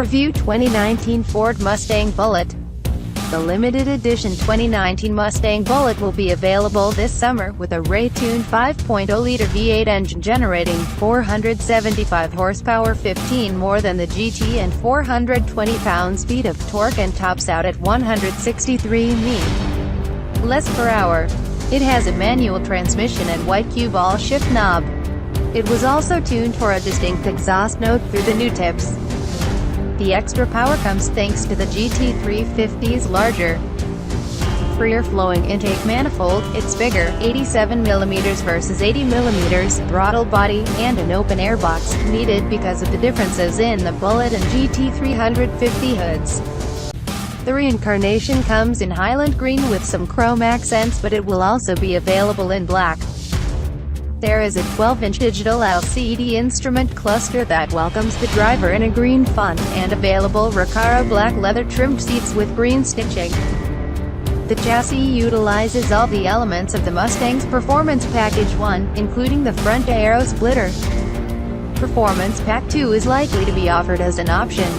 Review 2019 Ford Mustang Bullitt. The limited edition 2019 Mustang Bullitt will be available this summer with a Ray-tuned 5.0-liter V8 engine generating 475 horsepower, 15 more than the GT, and 420 pounds-feet of torque, and tops out at 163 mph per hour. It has a manual transmission and white cue ball shift knob. It was also tuned for a distinct exhaust note through the new tips. The extra power comes thanks to the GT350's larger, freer-flowing intake manifold, its bigger 87mm versus 80mm throttle body, and an open-air box, needed because of the differences in the Bullitt and GT350 hoods. The reincarnation comes in Highland green with some chrome accents, but it will also be available in black. There is a 12-inch digital LCD instrument cluster that welcomes the driver in a green font, and available Recaro black leather-trimmed seats with green stitching. The chassis utilizes all the elements of the Mustang's Performance Package 1, including the front aero splitter. Performance Pack 2 is likely to be offered as an option.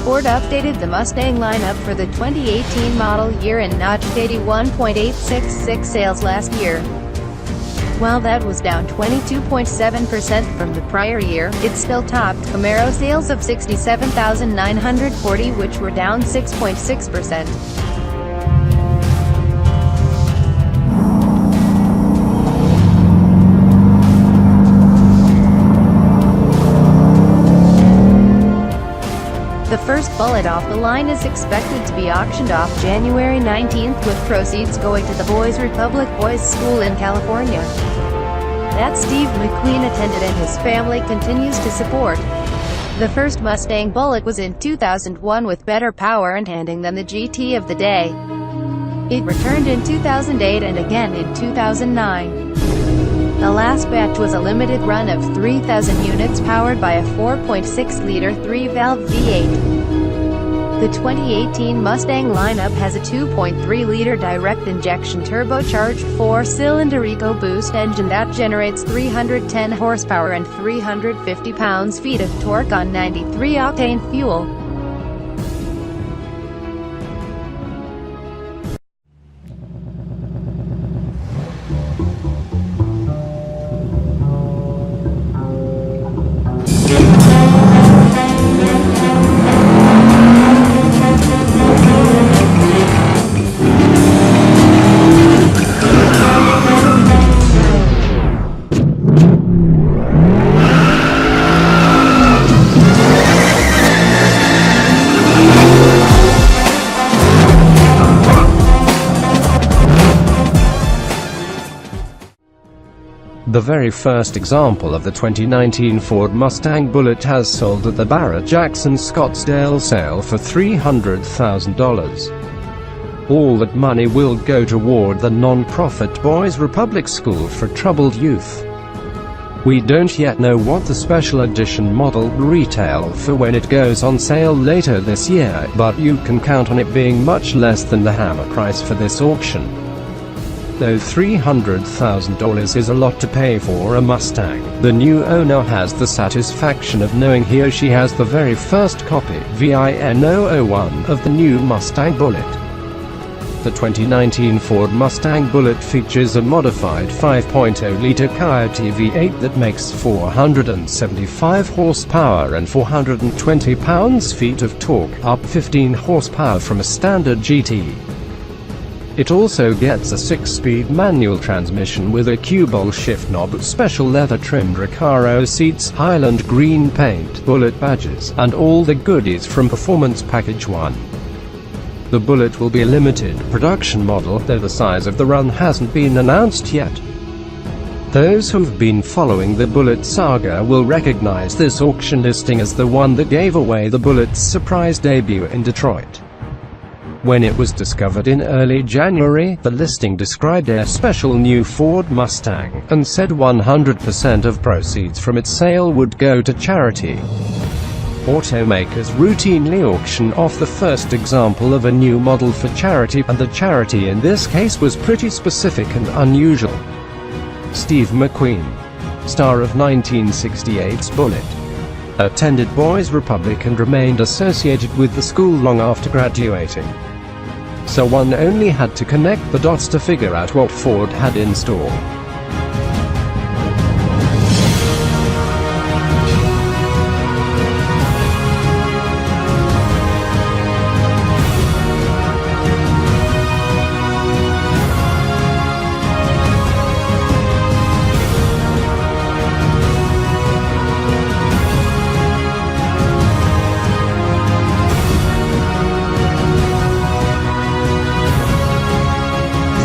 Ford updated the Mustang lineup for the 2018 model year and notched 81.866 sales last year. While that was down 22.7% from the prior year, it still topped Camaro sales of 67,940, which were down 6.6%. The first Bullitt off the line is expected to be auctioned off January 19th, with proceeds going to the Boys Republic Boys School in California that Steve McQueen attended and his family continues to support. The first Mustang Bullitt was in 2001 with better power and handling than the GT of the day. It returned in 2008 and again in 2009. The last batch was a limited run of 3,000 units powered by a 4.6-liter 3-valve V8. The 2018 Mustang lineup has a 2.3-liter direct-injection turbocharged 4-cylinder EcoBoost engine that generates 310 horsepower and 350 pounds-feet of torque on 93-octane fuel. The very first example of the 2019 Ford Mustang Bullitt has sold at the Barrett-Jackson Scottsdale sale for $300,000. All that money will go toward the non-profit Boys Republic School for Troubled Youth. We don't yet know what the special edition model will retail for when it goes on sale later this year, but you can count on it being much less than the hammer price for this auction. Though $300,000 is a lot to pay for a Mustang, the new owner has the satisfaction of knowing he or she has the very first copy, VIN001, of the new Mustang Bullitt. The 2019 Ford Mustang Bullitt features a modified 5.0-liter Coyote V-8 that makes 475 horsepower and 420 pounds-feet of torque, up 15 horsepower from a standard GT. It also gets a 6-speed manual transmission with a cue ball shift knob, special leather-trimmed Recaro seats, Highland green paint, Bullitt badges, and all the goodies from Performance Package 1. The Bullitt will be a limited production model, though the size of the run hasn't been announced yet. Those who've been following the Bullitt saga will recognize this auction listing as the one that gave away the Bullitt's surprise debut in Detroit. When it was discovered in early January, the listing described a special new Ford Mustang, and said 100% of proceeds from its sale would go to charity. Automakers routinely auction off the first example of a new model for charity, and the charity in this case was pretty specific and unusual. Steve McQueen, star of 1968's Bullitt. attended Boys Republic and remained associated with the school long after graduating. So one only had to connect the dots to figure out what Ford had in store.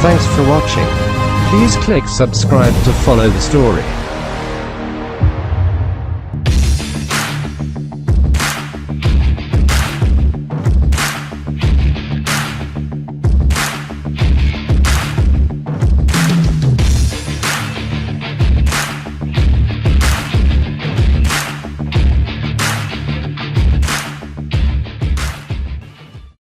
Thanks for watching. Please click subscribe to follow the story.